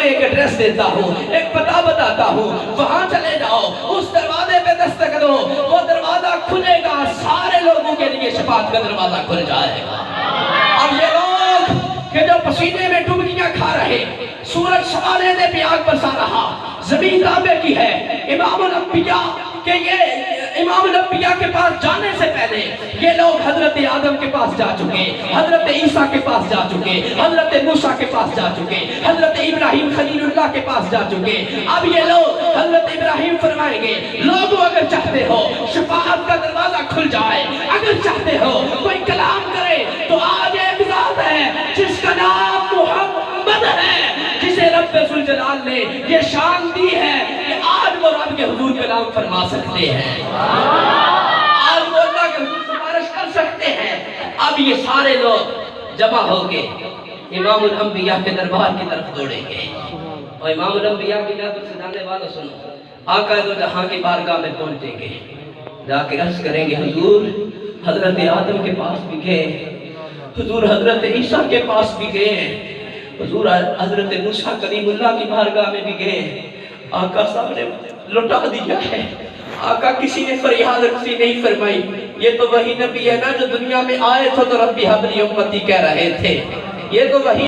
ایک ایڈریس دیتا ہوں، ایک پتہ بتاتا ہوں، وہاں چلے جاؤ، اس دروازے پہ دستک دو، وہ دروازہ کھلے گا، سارے لوگوں کے لیے شفاعت کا دروازہ کھل جائے گا۔ اب یہ لوگ کہ جو پسینے میں ڈبکیاں کھا رہے، سورج شعلے پہ آگ برسا رہا، زمین تانبے کی ہے، امام الانبیاء کہ یہ امام الانبیاء کے پاس جانے سے پہلے یہ لوگ حضرت آدم کے پاس جا چکے، حضرت عیسیٰ کے پاس جا چکے، حضرت موسیٰ کے پاس جا چکے، حضرت ابراہیم خلیل اللہ کے پاس جا چکے۔ اب یہ لوگ حضرت ابراہیم فرمائیں گے، لوگوں اگر چاہتے ہو شفاعت کا دروازہ کھل جائے، اگر چاہتے ہو کوئی کلام کرے، تو آج ایک ذات ہے جس کا نام محمد ہے، جسے رب ذوالجلال نے یہ شان دی ہے کہ آج وہ رب کے حضور کلام فرما سکتے ہیں، آج وہ اللہ کے حضور سفارش کر سکتے ہیں۔ اب یہ سارے لوگ جمع ہو کے امام الانبیاء کے دربار کی طرف دوڑیں گے، اور امام الانبیاء کی طرف سے جانے والا سنو، آقا دو جہاں کی بارگاہ میں پہنچیں گے، جا کے عرض کریں گے حضور حضرت آدم کے پاس بھی گئے، حضور حضرت عیسیٰ کے پاس بھی گئے، حضور حضرت موسیٰ کلیم اللہ کی بارگاہ میں بھی گئے، آقا صاحب نے لٹا دیا ہے، آقا کسی نے فریاد رسی نہیں فرمائی۔ یہ تو وہی نبی ہے نا جو دنیا میں آئے تھے تو ربی حبلی امتی کہہ رہے تھے، یہ تو وہی